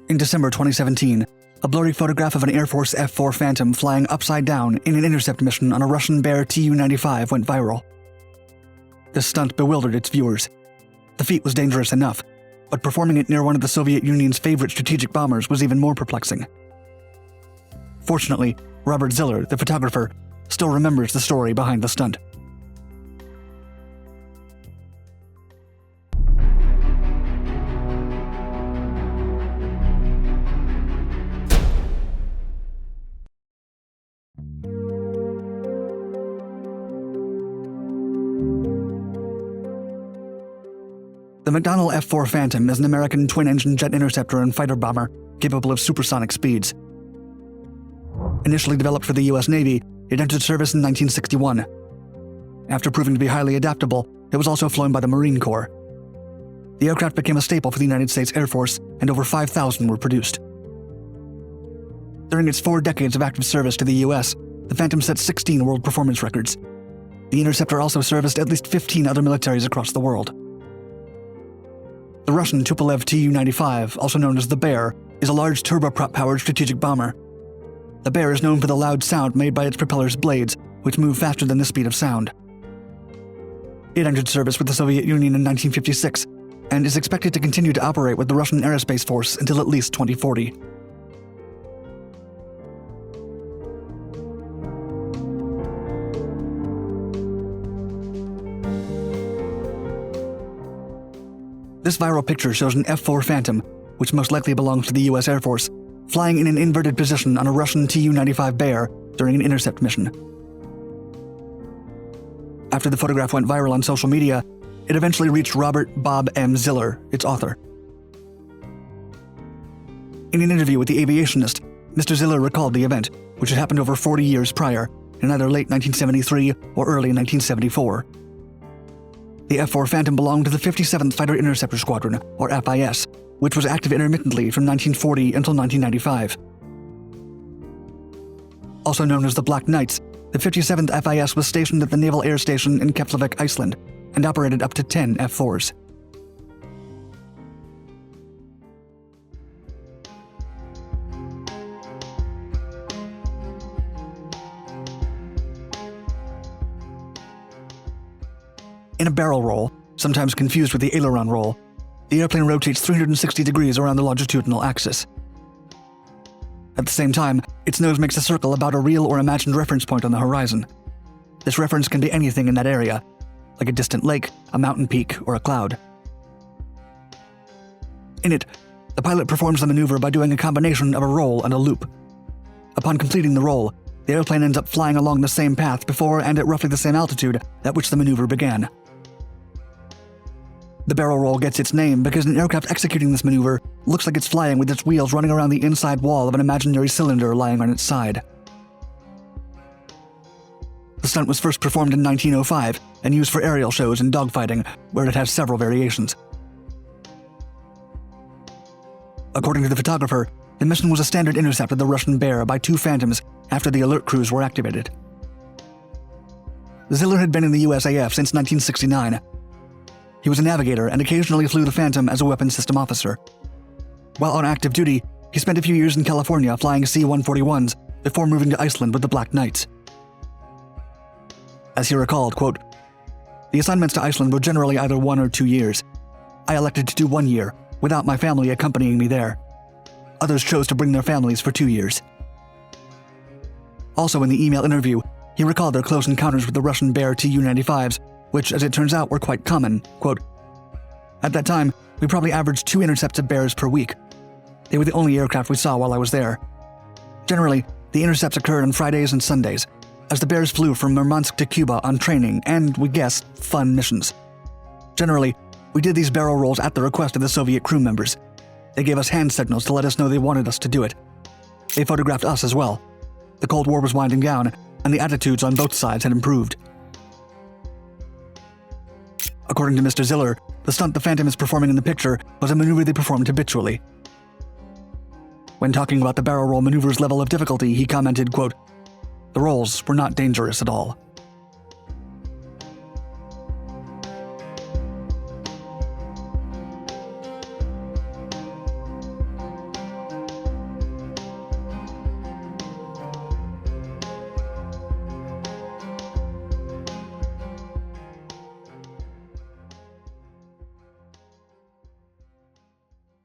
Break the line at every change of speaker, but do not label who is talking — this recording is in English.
In December 2017, a blurry photograph of an Air Force F-4 Phantom flying upside down in an intercept mission on a Russian Bear Tu-95 went viral. This stunt bewildered its viewers. The feat was dangerous enough, but performing it near one of the Soviet Union's favorite strategic bombers was even more perplexing. Fortunately, Robert Sihler, the photographer, still remembers the story behind the stunt. The McDonnell F-4 Phantom is an American twin-engine jet interceptor and fighter bomber capable of supersonic speeds. Initially developed for the U.S. Navy, it entered service in 1961. After proving to be highly adaptable, it was also flown by the Marine Corps. The aircraft became a staple for the United States Air Force, and over 5,000 were produced. During its 4 decades of active service to the U.S., the Phantom set 16 world performance records. The interceptor also serviced at least 15 other militaries across the world. The Russian Tupolev Tu-95, also known as the Bear, is a large turboprop-powered strategic bomber. The Bear is known for the loud sound made by its propeller's blades, which move faster than the speed of sound. It entered service with the Soviet Union in 1956, and is expected to continue to operate with the Russian Aerospace Force until at least 2040. This viral picture shows an F-4 Phantom, which most likely belongs to the U.S. Air Force, flying in an inverted position on a Russian Tu-95 Bear during an intercept mission. After the photograph went viral on social media, it eventually reached Robert Bob M. Sihler, its author. In an interview with The Aviationist, Mr. Sihler recalled the event, which had happened over 40 years prior, in either late 1973 or early 1974. The F-4 Phantom belonged to the 57th Fighter Interceptor Squadron, or FIS, which was active intermittently from 1940 until 1995. Also known as the Black Knights, the 57th FIS was stationed at the Naval Air Station in Keflavik, Iceland, and operated up to 10 F-4s. In a barrel roll, sometimes confused with the aileron roll, the airplane rotates 360 degrees around the longitudinal axis. At the same time, its nose makes a circle about a real or imagined reference point on the horizon. This reference can be anything in that area, like a distant lake, a mountain peak, or a cloud. In it, the pilot performs the maneuver by doing a combination of a roll and a loop. Upon completing the roll, the airplane ends up flying along the same path before and at roughly the same altitude at which the maneuver began. The barrel roll gets its name because an aircraft executing this maneuver looks like it's flying with its wheels running around the inside wall of an imaginary cylinder lying on its side. The stunt was first performed in 1905 and used for aerial shows and dogfighting, where it has several variations. According to the photographer, the mission was a standard intercept of the Russian Bear by 2 Phantoms after the alert crews were activated. Sihler had been in the USAF since 1969. He was a navigator and occasionally flew the Phantom as a weapons system officer. While on active duty, he spent a few years in California flying C-141s before moving to Iceland with the Black Knights. As he recalled, quote, "The assignments to Iceland were generally either 1 or 2 years. I elected to do 1 year, without my family accompanying me there. Others chose to bring their families for 2 years." Also in the email interview, he recalled their close encounters with the Russian Bear Tu-95s, which, as it turns out, were quite common. Quote, "At that time, we probably averaged 2 intercepts of Bears per week. They were the only aircraft we saw while I was there. Generally, the intercepts occurred on Fridays and Sundays, as the Bears flew from Murmansk to Cuba on training and, we guess, fun missions. Generally, we did these barrel rolls at the request of the Soviet crew members. They gave us hand signals to let us know they wanted us to do it. They photographed us as well. The Cold War was winding down, and the attitudes on both sides had improved." According to Mr. Sihler, the stunt the Phantom is performing in the picture was a maneuver they performed habitually. When talking about the barrel roll maneuver's level of difficulty, he commented, quote, "The rolls were not dangerous at all."